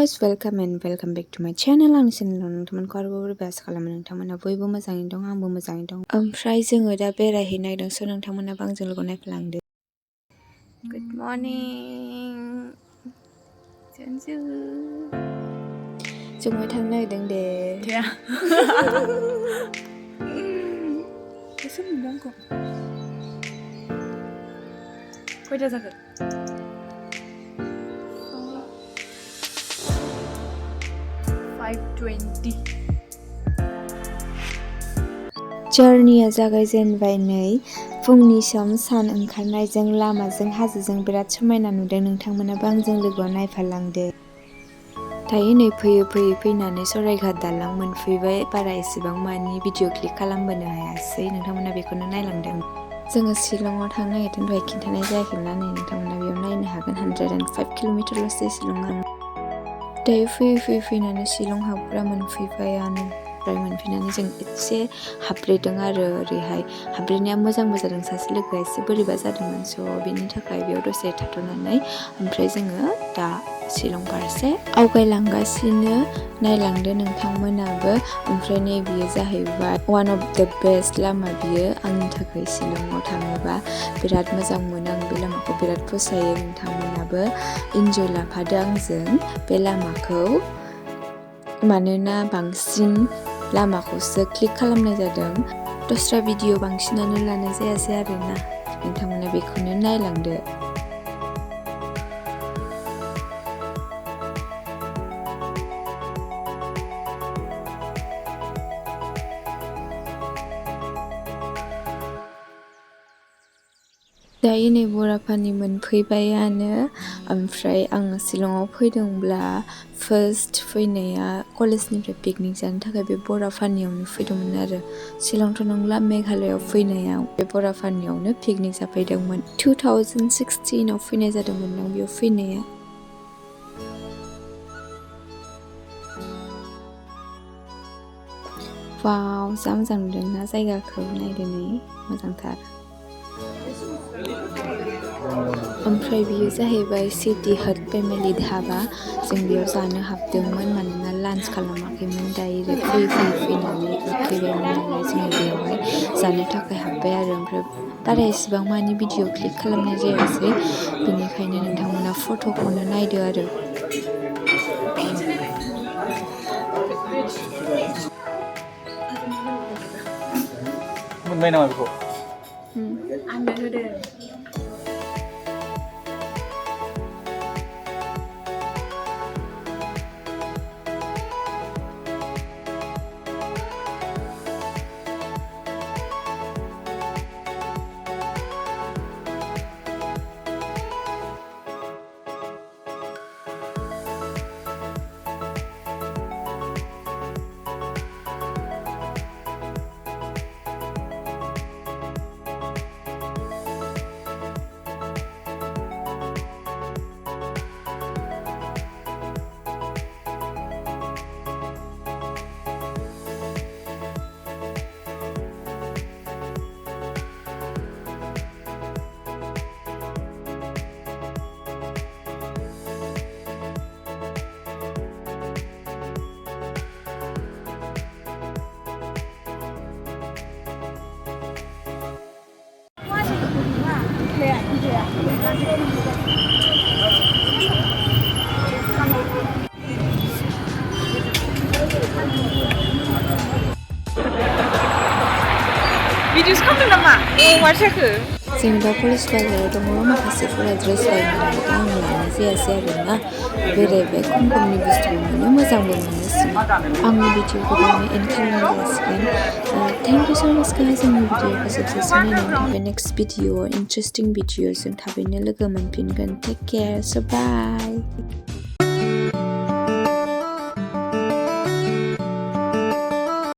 guys, welcome back to my channel. आंनि चेनेलाव नोंथांमोनखौ आरोबाव revise खालामो। नोंथांमोना बयबो मोजाङैनो दं, आंबो मोजाङैनो दं। ओमफ्राय जोङो दा बेरायहैनो नागिरदों, स' नोंथांमोनाबो आंजों लोगो नायफालांदो। Good morning. जों बहाय थांनो नागिरदों दे? खयथा जाखो? 5:20 जार्निया जागायजेनबाय नै फुंनि सम सान ओंखारनायजों लामाजों हाजोजों बिराद समायना नुदों। नोंथांमोनाबो आंजों लोगोआव नायफालांदो। दायो नै फैनानै सरायघाट दालां मोनफैबाय। बारा एसेबां मानि भिडिअ क्लिक खालामबोनो हायासै, नोंथांमोना बेखौनो नायलांदों। जोङो शिलंआव थांनो नागिरदों, दहाय खिन्थानाय जायाखैमोन। नै नोंथांमोना बेयाव नायनो हागोन। 105 किल'मिटारल'सै शिलंआ। दायो फैनानै शिलं हाबग्रा मोनफैबायानो। ओमफ्राय मोनफैनानै जों एसे हाब्रेदों आरो ओरैहाय हाब्रेनाया मोजांबो जादों। सासे लोगोआ एसे बोरैबा जादोंमोन, स' बेनि थाखाय बेयाव दसे थाथ'नानै ओमफ्राय जोङो दा शिलं फारसे आवगायलांगासिनो। नायलांदो नोंथांमोनाबो। ओमफ्राय नै बियो जाहैबाय वान अफ द बेस्ट लामा बियो आंनि थाखाय। शिलंआव थाङोबा बिराद मोजां मोनो, आं बे लामाखौ बिराद फसायो। नोंथांमोनाबो इन्जय लाफादो आंजों बे लामाखौ, मानोना बांसिन लामाखौसो क्लिक खालामनाय जादों। दस्रा भिडिअ बांसिनानो लानाय जायासै आरोना। नोंथांमोना बेखौनो नायलांदो। दायो नै बराफानि मोनफैबायानो। ओमफ्राय आङो शिलंआव फैदोंब्ला फार्स्ट फैनाया कलेजनिफ्राय पिकनिक जानो थाखाय बे बराफानियावनो फैदोंमोन आरो। शिलंथ' नंला, मेघालयआव फैनायाव बे बराफानियावनो पिकनिक जाफैदोंमोन। 2016आव फैनाय जादोंमोन आं बेयाव फैनाया। वाव, जा मोजां नुदोंना जायगाखौ, नायदो नै मोजांथार। ओमफ्राय बियो जाहैबाय सिटी हट फेमिलि धाबा। जों बेयाव जानो हाबदोंमोन, मानोना लान्च खालामाखैमोन। डाइरेक्ट फैनानै उखैबायमोन नालाय जोङो बेयावहाय जानो थाखाय हाबबाय आरो। ओमफ्राय बारा एसेबां मानि भिडिअ क्लिक खालामनाय जायासै, बेनिखायनो नोंथांमोना फट'खौनो नायदो आरो। मोनबाय नामा बेखौ? आंनो होदों। भिडिअस खालामदों नामा? माथो जाखो? जों दा कलेज बाजाराव दङ। माखासेफोरा ड्रेस बायनो नागिरदों, आं लानाय जायासै आरोना। बेरायबाय, खम बुस्थुबो मोनो, मोजांबो मोनो। आंनि भिडिअखौ बेयावनो एन्ड खालामनाय जासिगोन। थेंक इउ स' माच गाइस, आंनि भिडिअखौ जोबजासिम नायनायनि थाखाय। नेक्स्ट भिडिअ इन्टारेस्टिं भिडिअजों थाबैनो लोगो मोनफिनगोन। टेक केयार, स' बाय।